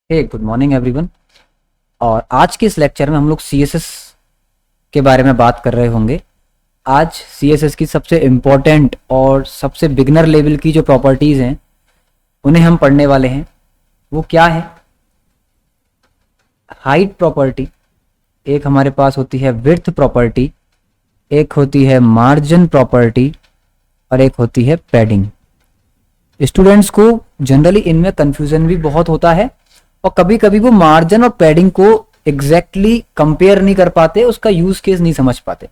हे good morning everyone. और आज के इस लेक्चर में हम लोग सीएसएस के बारे में बात कर रहे होंगे। आज सीएसएस की सबसे इम्पोर्टेंट और सबसे बिगनर लेवल की जो प्रॉपर्टीज़ हैं उन्हें हम पढ़ने वाले हैं। वो क्या है? हाइट प्रॉपर्टी, एक हमारे पास होती है विड्थ प्रॉपर्टी, एक होती है मार्जिन प्रॉपर्टी और एक होती है पैडिंग। स्टूडेंट्स को जनरली इनमें कंफ्यूजन भी बहुत होता है और कभी कभी वो मार्जिन और पैडिंग को एग्जैक्टली कंपेयर नहीं कर पाते, उसका यूज केस नहीं समझ पाते।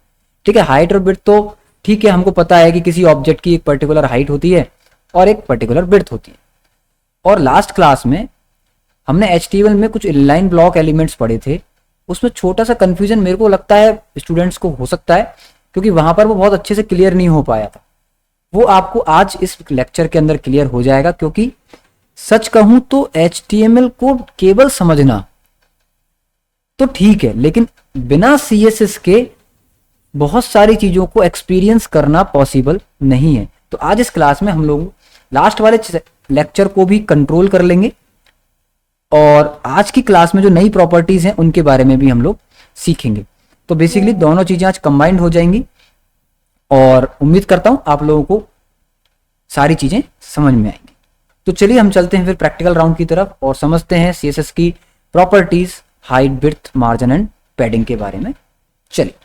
ठीक है, हाइट और विड्थ तो ठीक है, हमको पता है कि किसी ऑब्जेक्ट की एक पर्टिकुलर हाइट होती है और एक पर्टिकुलर विड्थ होती है। और लास्ट क्लास में हमने एचटीएमएल में कुछ इनलाइन ब्लॉक एलिमेंट्स पढ़े थे, उसमें छोटा सा कंफ्यूजन मेरे को लगता है स्टूडेंट्स को हो सकता है, क्योंकि वहां पर वो बहुत अच्छे से क्लियर नहीं हो पाया था। वो आपको आज इस लेक्चर के अंदर क्लियर हो जाएगा, क्योंकि सच कहूं तो एचटीएमएल को केवल समझना तो ठीक है, लेकिन बिना सीएसएस के बहुत सारी चीजों को एक्सपीरियंस करना पॉसिबल नहीं है। तो आज इस क्लास में हम लोग लास्ट वाले लेक्चर को भी कंट्रोल कर लेंगे और आज की क्लास में जो नई प्रॉपर्टीज हैं उनके बारे में भी हम लोग सीखेंगे। तो बेसिकली दोनों चीजें आज कंबाइंड हो जाएंगी और उम्मीद करता हूं आप लोगों को सारी चीजें समझ में आएंगी। तो चलिए हम चलते हैं फिर प्रैक्टिकल राउंड की तरफ और समझते हैं सीएसएस की properties, height, width, margin and padding के बारे में। चलिए,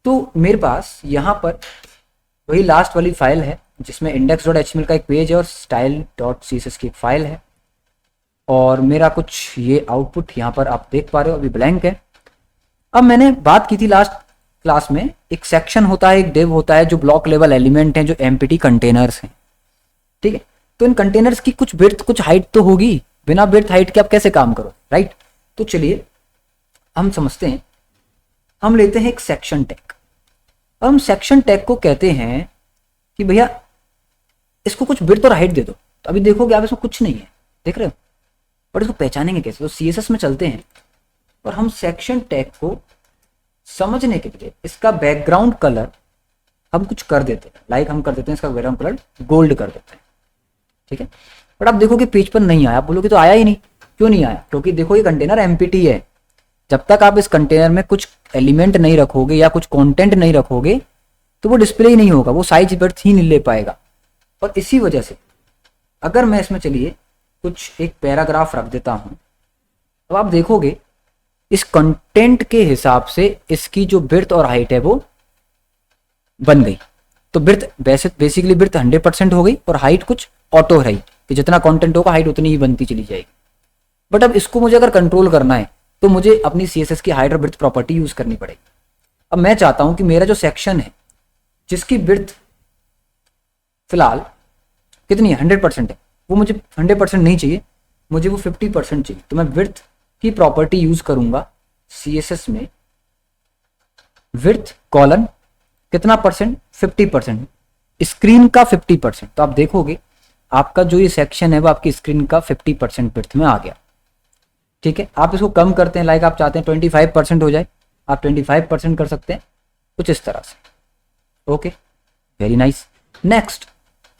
तो मेरे पास यहाँ पर वही लास्ट वाली फाइल है जिसमें index.html का एक पेज है और style.css की एक फाइल है, और मेरा कुछ ये आउटपुट यहाँ पर आप देख पा रहे हो, अभी ब्लैंक है। अब मैंने बात की थी लास्ट क्लास में, एक सेक्शन होता है, एक डिव होता है, जो ब्लॉक लेवल एलिमेंट हैं, जो एमपीटी कंटेनर्स हैं। ठीक है, तो इन कंटेनर्स की कुछ विड्थ कुछ हाइट तो होगी, बिना विड्थ हाइट के आप कैसे काम करो, राइट? तो चलिए हम समझते हैं। हम लेते हैं एक सेक्शन टैग। अब हम सेक्शन टैग को कहते हैं कि भैया इसको कुछ विड्थ और हाइट दे दो। तो अभी देखोगे आप इसमें कुछ नहीं है, देख रहे हो, और इसको पहचानेंगे कैसे? तो सीएसएस में चलते हैं और हम सेक्शन टैग को समझने के लिए इसका बैकग्राउंड कलर हम कुछ कर देते हैं, लाइक हम कर देते हैं इसका बैकग्राउंड कलर गोल्ड कर देते हैं। ठीक है, बट आप देखोगे पेज पर नहीं आया। आप बोलोगे तो आया ही नहीं, क्यों नहीं आया? क्योंकि देखो ये कंटेनर एमपीटी है। जब तक आप इस कंटेनर में कुछ एलिमेंट नहीं रखोगे या कुछ कंटेंट नहीं रखोगे तो वो डिस्प्ले ही नहीं होगा, वो साइज विड्थ ही नहीं ले पाएगा। और इसी वजह से अगर मैं इसमें चलिए कुछ एक पैराग्राफ रख देता हूं, तो आप देखोगे इस कंटेंट के हिसाब से इसकी जो विड्थ और हाइट है वो बन गई। तो विड्थ बेसिकली विड्थ 100% हो गई और हाइट कुछ ऑटो रही कि जितना कंटेंट होगा हाइट उतनी ही बनती चली जाएगी। बट अब इसको मुझे अगर कंट्रोल करना है तो मुझे अपनी सीएसएस की हाइट और विड्थ प्रॉपर्टी यूज करनी पड़ेगी। अब मैं चाहता हूं कि मेरा जो सेक्शन है जिसकी विड्थ फिलहाल कितनी है, 100% है, वो मुझे 100% नहीं चाहिए, मुझे वो 50% चाहिए। तो मैं विड्थ की प्रॉपर्टी यूज करूंगा सीएसएस में, विड्थ कॉलन कितना परसेंट, 50%, स्क्रीन का 50%। तो आप देखोगे आपका जो ये सेक्शन है वो आपकी स्क्रीन का 50% विड्थ में आ गया। ठीक है, आप इसको कम करते हैं, लाइक आप चाहते हैं 25% हो जाए, आप 25% कर सकते हैं, कुछ इस तरह से। Okay, very nice. Next,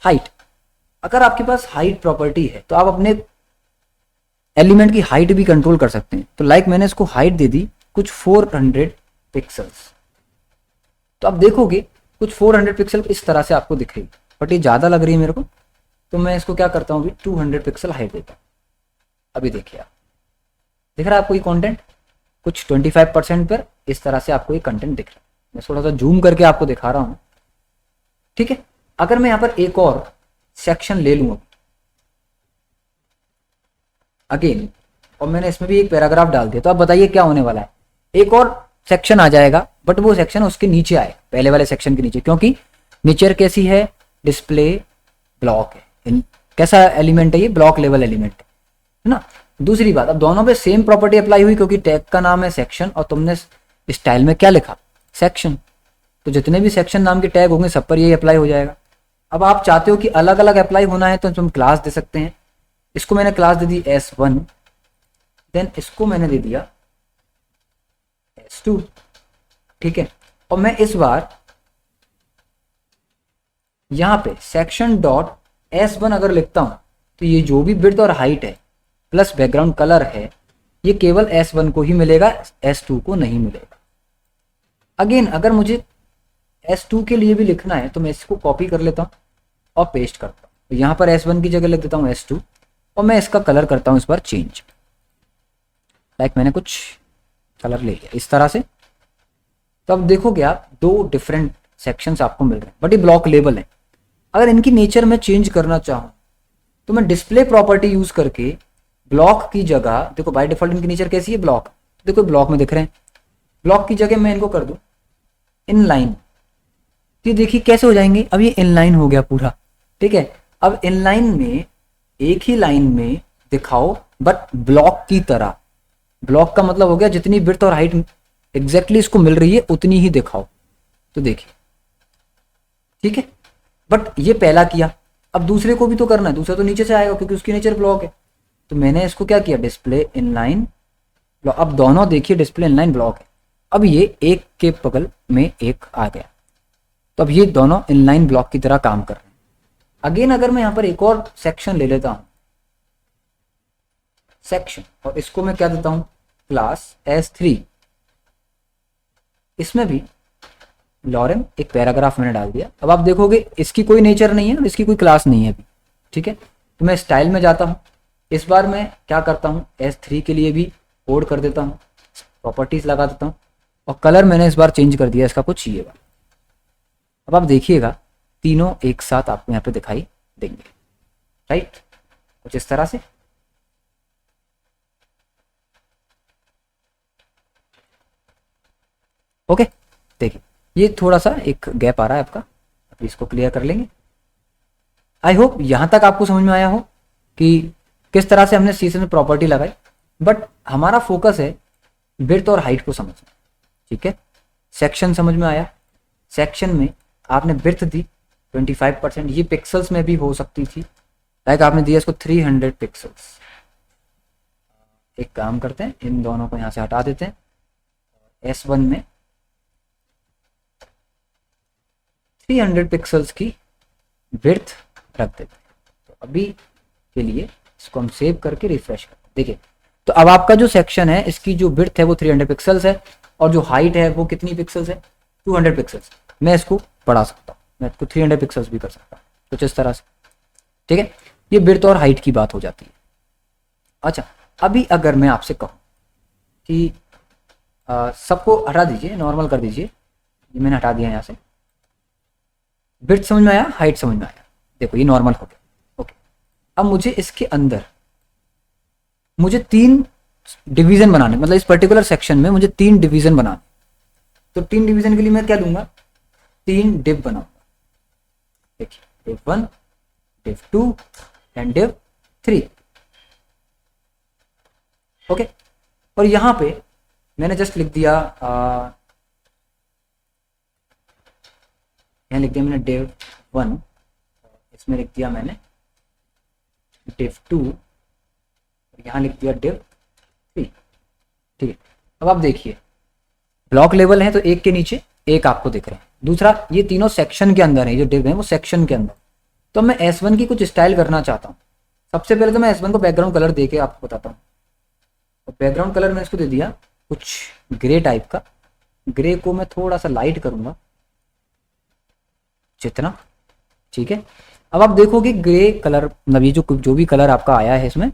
height. अगर आपके पास हाइट प्रॉपर्टी है तो आप अपने एलिमेंट की हाइट भी कंट्रोल कर सकते हैं। तो लाइक मैंने इसको हाइट दे दी कुछ 400 पिक्सल्स। तो आप देखोगे कुछ 400 पिक्सल इस तरह से आपको दिख रही है, बट ये ज्यादा लग रही है मेरे को, तो मैं इसको क्या करता हूँ, अभी 200 पिक्सल हाइट देता हूँ। अभी देखिए, आप दिख रहा है आपको ये कंटेंट कुछ 25% पर इस तरह से आपको ये कंटेंट दिख रहा है। मैं थोड़ा सा जूम करके आपको दिखा रहा हूँ। ठीक है, अगर मैं यहाँ पर एक और सेक्शन ले लूँ अगेन, और मैंने इसमें भी एक पैराग्राफ डाल दिया, तो आप बताइए क्या होने वाला है? एक और सेक्शन आ जाएगा, बट वो सेक्शन उसके नीचे आए, पहले वाले सेक्शन के नीचे, क्योंकि नेचर कैसी है, डिस्प्ले ब्लॉक है। कैसा एलिमेंट है ये? ब्लॉक लेवल एलिमेंट है ना। दूसरी बात, अब दोनों पे सेम प्रॉपर्टी अप्लाई हुई, क्योंकि टैग का नाम है सेक्शन और तुमने स्टाइल में क्या लिखा, सेक्शन। तो जितने भी सेक्शन नाम के टैग होंगे सब पर यही अप्लाई हो जाएगा। अब आप चाहते हो कि अलग अलग अप्लाई होना है तो तुम क्लास दे सकते हैं। इसको मैंने क्लास दे दी S1, देन इसको मैंने दे दिया S2। ठीक है, और मैं इस बार यहां पे सेक्शन डॉट S1 अगर लिखता हूं तो ये जो भी विड्थ और हाइट है प्लस बैकग्राउंड कलर है, ये केवल S1 को ही मिलेगा, S2 को नहीं मिलेगा। अगेन अगर मुझे S2 के लिए भी लिखना है तो मैं इसको कॉपी कर लेता हूँ और पेस्ट करता हूँ। तो यहाँ पर S1 की जगह लिख देता हूँ S2 और मैं इसका कलर करता हूँ इस बार चेंज। लाइक मैंने कुछ कलर ले लिया इस तरह से। तो अब देखोगे आप दो डिफरेंट सेक्शंस आपको मिल रहे हैं, बट ये ब्लॉक लेवल है। अगर इनकी नेचर में चेंज करना चाहूँ तो मैं डिस्प्ले प्रॉपर्टी यूज करके ब्लॉक की जगह, देखो बाय डिफॉल्ट इनकी नेचर कैसी है ब्लॉक, देखो ब्लॉक में दिख रहे हैं, ब्लॉक की जगह मैं इनको कर दूं इनलाइन। तो ये देखिए कैसे हो जाएंगे, अब ये इनलाइन हो गया पूरा, ठीक है। अब इनलाइन में एक ही लाइन में दिखाओ बट ब्लॉक की तरह। ब्लॉक का मतलब हो गया जितनी विड्थ और हाइट एग्जैक्टली इसको मिल रही है उतनी ही दिखाओ। तो देखिए ठीक है, बट ये पहला किया, अब दूसरे को भी तो करना है, दूसरा तो नीचे से आएगा क्योंकि उसकी नेचर ब्लॉक है। तो मैंने इसको क्या किया, डिस्प्ले इनलाइन। अब दोनों देखिए डिस्प्ले इनलाइन ब्लॉक है, अब ये एक के बगल में एक आ गया, तो अब ये दोनों इनलाइन ब्लॉक की तरह काम कर रहे हैं। अगेन अगर मैं यहां पर एक और सेक्शन ले लेता हूं, सेक्शन, और इसको मैं क्या देता हूं क्लास S3, इसमें भी लॉरेम एक पैराग्राफ मैंने डाल दिया। अब आप देखोगे इसकी कोई नेचर नहीं है और इसकी कोई क्लास नहीं है अभी, ठीक है। तो मैं स्टाइल में जाता हूं, इस बार मैं क्या करता हूं S3 के लिए भी कोड कर देता हूं, प्रॉपर्टीज लगा देता हूं और कलर मैंने इस बार चेंज कर दिया इसका कुछ ये बार। अब आप देखिएगा तीनों एक साथ आपको यहाँ पे दिखाई देंगे, राइट, कुछ इस तरह से। ओके, देखिए ये थोड़ा सा एक गैप आ रहा है आपका, अभी इसको क्लियर कर लेंगे। आई होप यहां तक आपको समझ में आया हो कि किस तरह से हमने सीजन में प्रॉपर्टी लगाई, बट हमारा फोकस है विड्थ और हाइट को समझना, ठीक है। सेक्शन समझ में आया, सेक्शन में आपने विड्थ दी 25%, ये पिक्सल्स में भी हो सकती थी, लाइक आपने दिया इसको 300 पिक्सल्स। एक काम करते हैं, इन दोनों को यहाँ से हटा देते हैं, S1 में 300 पिक्सल्स की विड्थ रख देते हैं। तो अभी के लिए इसको हम सेव करके रिफ्रेश करते हैं, देखिए तो अब आपका जो सेक्शन है इसकी जो विड्थ है वो 300 पिक्सल्स है और जो हाइट है वो कितनी पिक्सल्स है, 200 पिक्सल्स। मैं इसको बढ़ा सकता हूँ, मैं इसको 300 पिक्सल्स भी कर सकता हूँ कुछ इस तरह से, ठीक है। ये विड्थ और हाइट की बात हो जाती है। अच्छा, अभी अगर मैं आपसे कहूँ कि सबको हटा दीजिए, नॉर्मल कर दीजिए, ये मैंने हटा दिया यहाँ से, विड्थ समझ में आया, हाइट समझ में आया, देखो ये नॉर्मल हो गया। ओके, अब मुझे इसके अंदर मुझे 3 डिवीजन बनाने, मतलब इस पर्टिकुलर सेक्शन में मुझे 3 डिवीजन बनाने। तो 3 डिवीजन के लिए मैं क्या लूंगा, 3 डिव बनाऊंगा, देखिए div 1, div 2 and div 3। Okay, और यहां पे मैंने जस्ट लिख दिया, यहाँ लिख दिया मैंने डिव 1, इसमें लिख दिया मैंने डिव 2, यहाँ लिख दिया डिव 3, ठीक है। अब आप देखिए ब्लॉक लेवल है तो एक के नीचे एक आपको दिख रहे हैं, दूसरा ये तीनों सेक्शन के अंदर है, जो डिव है वो सेक्शन के अंदर। तो मैं S1 की कुछ स्टाइल करना चाहता हूँ, सबसे पहले तो मैं S1 को बैकग्राउंड कलर दे के आपको बताता हूँ। और बैकग्राउंड कलर मैं इसको दे दिया कुछ ग्रे टाइप का, ग्रे को मैं थोड़ा सा लाइट करूंगा जितना, ठीक है। अब आप देखोगे ग्रे कलर, मतलब ये जो भी कलर आपका आया है इसमें,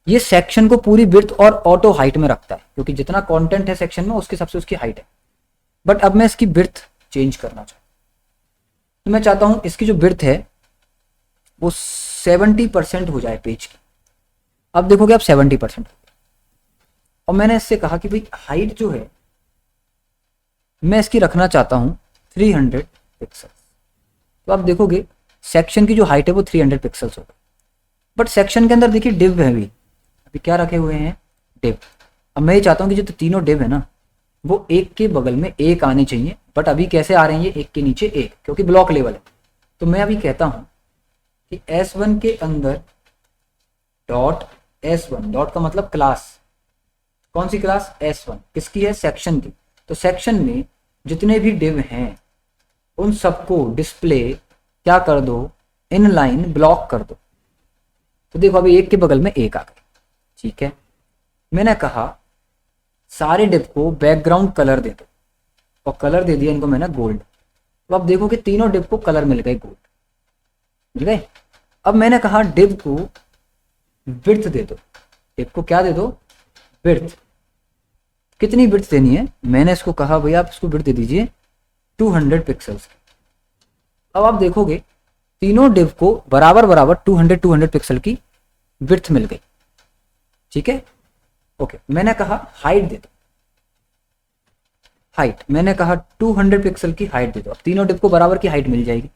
ये सेक्शन को पूरी विड्थ और ऑटो हाइट में रखता है, क्योंकि जितना कंटेंट है सेक्शन में उसके हिसाब से उसकी हाइट है। बट अब मैं इसकी विड्थ चेंज करना चाहता हूं, तो मैं चाहता हूं इसकी जो विड्थ है वो 70% हो जाए पेज की। अब देखोगे आप 70%, और मैंने इससे कहा कि भाई हाइट जो है मैं इसकी रखना चाहता हूं 300 पिक्सल। तो आप देखोगे सेक्शन की जो हाइट है वो 300 पिक्सल्स होगा, बट सेक्शन के अंदर देखिए डिव है, अभी क्या रखे हुए हैं, डिव। अब मैं ये चाहता हूँ कि जो तीनों डिव है ना वो एक के बगल में एक आने चाहिए, बट अभी कैसे आ रहे हैं ये एक के नीचे एक, क्योंकि ब्लॉक लेवल है। तो मैं अभी कहता हूँ कि S1 के अंदर डॉट S1, डॉट का मतलब क्लास, कौन सी क्लास, S1, किसकी है, सेक्शन की। तो सेक्शन में जितने भी डिव हैं उन सबको डिस्प्ले क्या कर दो, इनलाइन ब्लॉक कर दो। तो देखो अभी एक के बगल में एक आ गई, ठीक है, मैंने कहा सारे डिव को बैकग्राउंड कलर दे दो, और कलर दे दिया इनको मैंने गोल्ड। तो अब देखो कि तीनों डिव को कलर मिल गए गोल्ड, मिल गए। अब मैंने कहा डिव को विड्थ दे दो, डिव को क्या दे दो, विड्थ। कितनी विड्थ देनी है, मैंने इसको कहा भैया आप इसको विड्थ दे दीजिए 200 पिक्सल्स। अब आप देखोगे तीनों डिव को बराबर बराबर 200 पिक्सल की विड्थ मिल गई, ठीक है। ओके, मैंने कहा हाइट दे दो, हाइट मैंने कहा 200 पिक्सल की हाइट दे दो। अब तीनों डिव को बराबर की हाइट मिल जाएगी,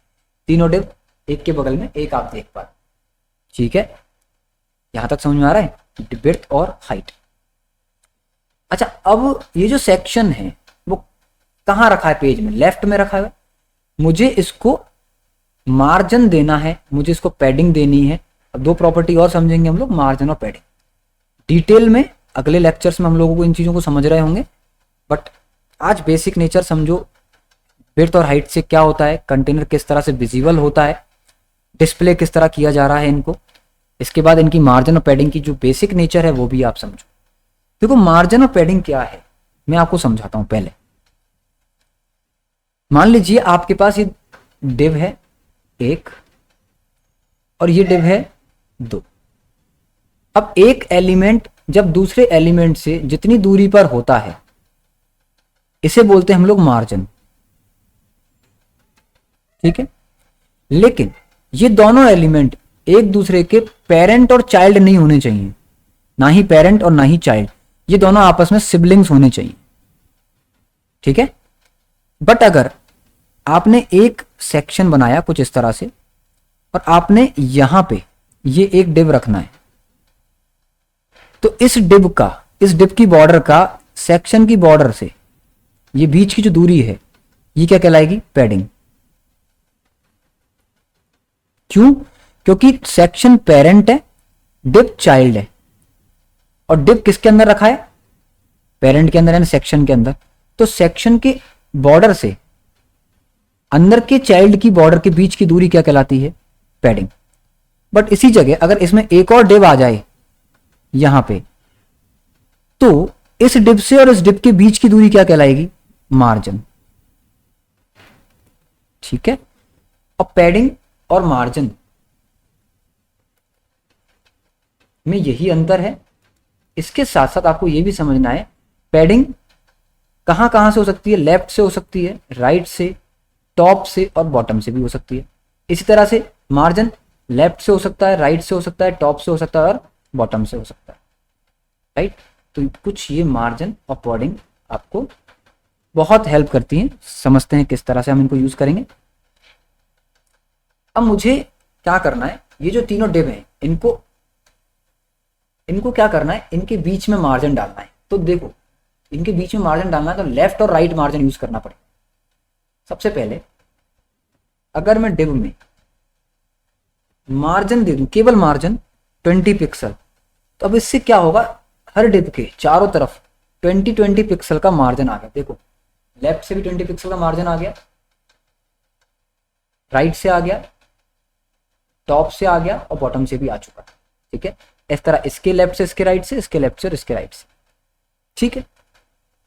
तीनों डिव एक के बगल में एक आप देख पा रहे, ठीक है। यहां तक समझ में आ रहा है, विड्थ और हाइट। अच्छा, अब ये जो सेक्शन है वो कहाँ रखा है, पेज में लेफ्ट में रखा है। मुझे इसको मार्जिन देना है, मुझे इसको पैडिंग देनी है। अब दो प्रॉपर्टी और समझेंगे हम लोग, मार्जिन और पैडिंग। डिटेल में अगले लेक्चर्स में हम लोगों को इन चीज़ों को समझ रहे होंगे, बट आज बेसिक नेचर समझो, विड्थ और हाइट से क्या होता है, कंटेनर किस तरह से विजिबल होता है, डिस्प्ले किस तरह किया जा रहा है इनको। इसके बाद इनकी मार्जिन और पैडिंग की जो बेसिक नेचर है वो भी आप समझो। देखो मार्जिन और पैडिंग क्या है, मैं आपको समझाता हूं। पहले मान लीजिए आपके पास ये डिव है 1 और ये डिव है 2। अब एक एलिमेंट जब दूसरे एलिमेंट से जितनी दूरी पर होता है इसे बोलते हैं हम लोग मार्जिन, ठीक है। लेकिन ये दोनों एलिमेंट एक दूसरे के पेरेंट और चाइल्ड नहीं होने चाहिए, ना ही पेरेंट और ना ही चाइल्ड, ये दोनों आपस में सिबलिंग्स होने चाहिए, ठीक है। बट अगर आपने एक सेक्शन बनाया कुछ इस तरह से और आपने यहां पे ये एक डिव रखना है, तो इस डिव की बॉर्डर का सेक्शन की बॉर्डर से ये बीच की जो दूरी है ये क्या कहलाएगी, पैडिंग। क्यों, क्योंकि सेक्शन पेरेंट है, डिव चाइल्ड है, और डिव किसके अंदर रखा है, पेरेंट के अंदर यानी सेक्शन के अंदर। तो सेक्शन के बॉर्डर से अंदर के चाइल्ड की बॉर्डर के बीच की दूरी क्या कहलाती है, पैडिंग। बट इसी जगह अगर इसमें एक और डिव आ जाए यहां पे, तो इस डिव से और इस डिव के बीच की दूरी क्या कहलाएगी, मार्जिन, ठीक है। और पैडिंग और मार्जिन में यही अंतर है। इसके साथ साथ आपको यह भी समझना है पैडिंग कहां कहां से हो सकती है, लेफ्ट से हो सकती है, राइट से, टॉप से और बॉटम से भी हो सकती है। इसी तरह से मार्जिन लेफ्ट से हो सकता है, राइट से हो सकता है, टॉप से हो सकता है और बॉटम से हो सकता है, राइट। तो कुछ ये मार्जिन और पैडिंग आपको बहुत हेल्प करती हैं। समझते हैं किस तरह से हम इनको यूज करेंगे। अब मुझे क्या करना है, ये जो तीनों डिव हैं इनको क्या करना है, इनके बीच में मार्जिन डालना है। तो देखो इनके बीच में मार्जिन डालना है तो लेफ्ट और राइट मार्जिन यूज करना पड़ेगा। सबसे पहले अगर मैं डिव में मार्जिन दे दूं, केवल मार्जिन 20 पिक्सल, तो अब इससे क्या होगा, हर डिव के चारों तरफ 20 पिक्सल का मार्जिन आ गया। देखो लेफ्ट से भी 20 पिक्सल का मार्जिन आ गया, राइट से आ गया, टॉप से आ गया और बॉटम से भी आ चुका, ठीक है। इस तरह इसके लेफ्ट से इसके राइट से, इसके लेफ्ट से और इसके राइट से, ठीक है।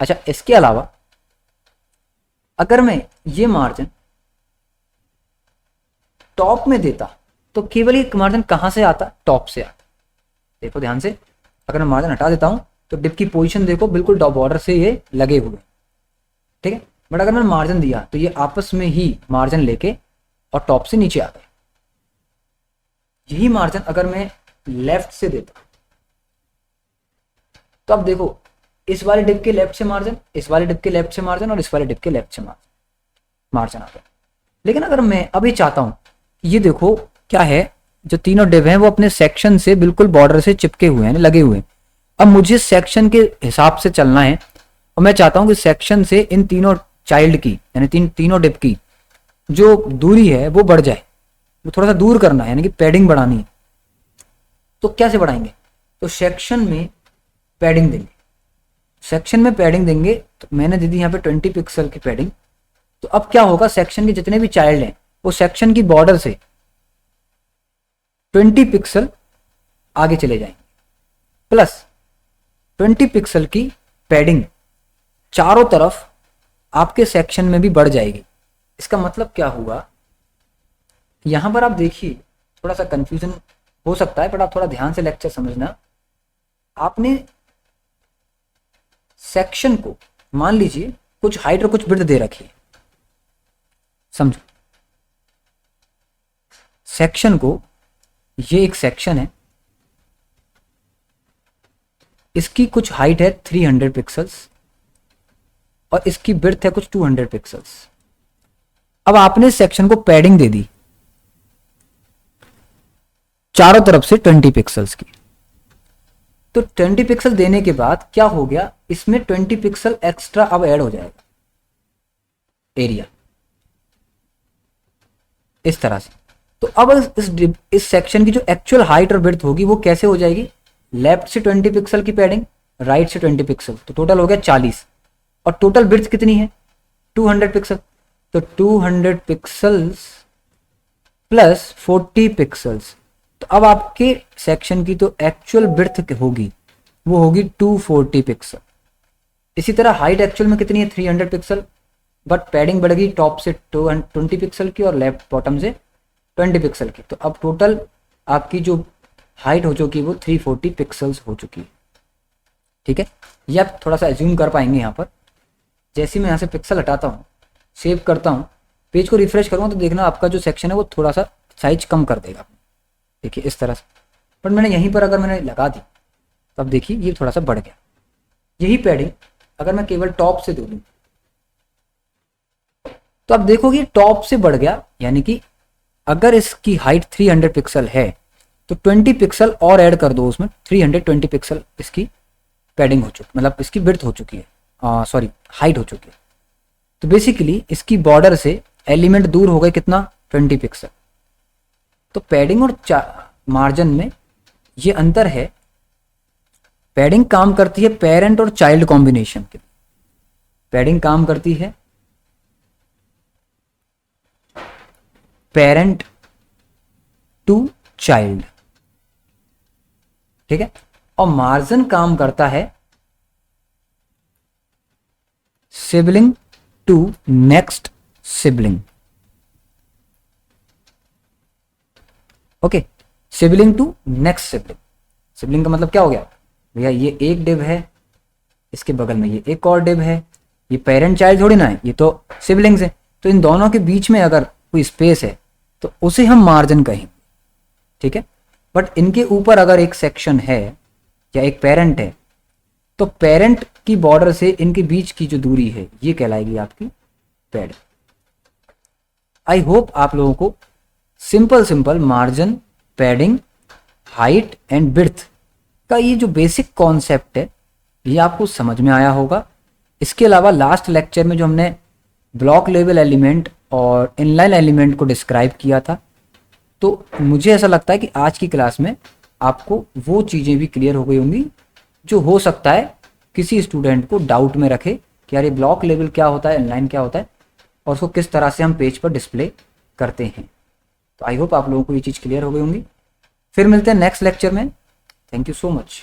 अच्छा, इसके अलावा अगर मैं ये मार्जिन टॉप में देता तो केवल एक मार्जिन कहां से आता, टॉप से आता। देखो ध्यान से, अगर मैं मार्जिन हटा देता हूं तो डिप की पोजीशन देखो बिल्कुल बॉर्डर से ये लगे हुए, ठीक है। बट अगर मैंने मार्जिन दिया तो ये आपस में ही मार्जिन लेके और टॉप से नीचे आ गए। यही मार्जिन अगर मैं लेफ्ट से देता तो अब देखो इस वाले डिप के लेफ्ट से मार्जिन, इस वाले डिप के लेफ्ट से मार्जिन और इस वाले डिप के लेफ्ट से मार्जिन आ गया। लेकिन अगर मैं अभी चाहता हूं, ये देखो क्या है, जो तीनों डिव हैं वो अपने सेक्शन से बिल्कुल बॉर्डर से चिपके हुए हैं, लगे हुए हैं। अब मुझे सेक्शन के हिसाब से चलना है और मैं चाहता हूं कि सेक्शन से इन तीनों चाइल्ड की यानी तीनों डिव की जो दूरी है वो बढ़ जाए, वो थोड़ा सा दूर करना है, यानी कि पैडिंग बढ़ानी है। तो कैसे बढ़ाएंगे, तो सेक्शन में पैडिंग देंगे। सेक्शन में पैडिंग देंगे तो मैंने दे दी यहाँ पे 20 पिक्सल की पैडिंग। तो अब क्या होगा, सेक्शन के जितने भी चाइल्ड हैं वो सेक्शन की बॉर्डर से 20 पिक्सल आगे चले जाएंगे। प्लस 20 पिक्सल की पैडिंग चारों तरफ आपके सेक्शन में भी बढ़ जाएगी। इसका मतलब क्या हुआ, यहां पर आप देखिए थोड़ा सा कंफ्यूजन हो सकता है, बट आप थोड़ा ध्यान से लेक्चर समझना। आपने सेक्शन को मान लीजिए कुछ हाइट और कुछ विड्थ दे रखी है, समझो सेक्शन को, ये एक सेक्शन है, इसकी कुछ हाइट है 300 पिक्सल्स और इसकी विड्थ है कुछ 200 पिक्सल्स। अब आपने सेक्शन को पैडिंग दे दी चारों तरफ से 20 पिक्सल्स की, तो 20 पिक्सल देने के बाद क्या हो गया, इसमें 20 पिक्सल एक्स्ट्रा अब ऐड हो जाएगा एरिया, इस तरह से। तो अब इस सेक्शन की जो एक्चुअल हाइट और विड्थ होगी वो कैसे हो जाएगी, लेफ्ट से 20 पिक्सल की पैडिंग, राइट से 20 पिक्सल, तो टोटल हो गया 40। और टोटल विड्थ कितनी है 200 पिक्सल, तो 200 पिक्सल्स प्लस 40 पिक्सल्स, तो अब आपके सेक्शन की तो एक्चुअल विड्थ होगी वो होगी 240 पिक्सल। इसी तरह हाइट एक्चुअल में कितनी है 300 पिक्सल, बट पैडिंग बढ़ गई टॉप से 20 पिक्सल की और लेफ्ट बॉटम से 20 पिक्सल की, तो अब टोटल आपकी जो हाइट हो चुकी है वो 340 पिक्सल्स हो चुकी है। ठीक है, ये आप थोड़ा सा एज्यूम कर पाएंगे यहाँ पर। जैसे मैं यहाँ से पिक्सल हटाता हूँ, सेव करता हूँ, पेज को रिफ्रेश करूँगा तो देखना आपका जो सेक्शन है वो थोड़ा सा साइज कम कर देगा, देखिए इस तरह से। बट मैंने यहीं पर अगर मैंने लगा दी तो अब देखिए ये थोड़ा सा बढ़ गया। यही पैडिंग अगर मैं केवल टॉप से दे दूँ तो अब देखोगे टॉप से बढ़ गया, यानी कि अगर इसकी हाइट 300 पिक्सल है तो 20 पिक्सल और ऐड कर दो उसमें, 320 पिक्सल इसकी पैडिंग हो चुकी, मतलब इसकी विड्थ हो चुकी है, सॉरी हाइट हो चुकी है। तो बेसिकली इसकी बॉर्डर से एलिमेंट दूर हो गए कितना 20 पिक्सल। तो पैडिंग और मार्जिन में ये अंतर है, पैडिंग काम करती है पेरेंट और चाइल्ड कॉम्बिनेशन के, पैडिंग काम करती है पेरेंट टू चाइल्ड, ठीक है, और मार्जिन काम करता है sibling to next sibling. Okay, sibling to next sibling. Sibling का मतलब क्या हो गया भैया, ये एक डिव है, इसके बगल में ये एक और डिव है, ये पेरेंट चाइल्ड थोड़ी ना है, ये तो सिबलिंग्स है, तो इन दोनों के बीच में अगर कोई स्पेस है तो उसे हम मार्जिन कहेंगे। ठीक है, बट इनके ऊपर अगर एक सेक्शन है या एक पेरेंट है तो पेरेंट की बॉर्डर से इनके बीच की जो दूरी है ये कहलाएगी आपकी पैड। आई होप आप लोगों को simple margin, padding, height and width का ये जो बेसिक कॉन्सेप्ट है ये आपको समझ में आया होगा। इसके अलावा लास्ट लेक्चर में जो हमने ब्लॉक लेवल एलिमेंट और इनलाइन एलिमेंट को डिस्क्राइब किया था, तो मुझे ऐसा लगता है कि आज की क्लास में आपको वो चीज़ें भी क्लियर हो गई होंगी जो हो सकता है किसी स्टूडेंट को डाउट में रखे कि यार ये ब्लॉक लेवल क्या होता है, इनलाइन क्या होता है और उसको किस तरह से हम पेज पर डिस्प्ले करते हैं। तो आई होप आप लोगों को ये चीज़ क्लियर हो गई होंगी। फिर मिलते हैं नेक्स्ट लेक्चर में। Thank you so much.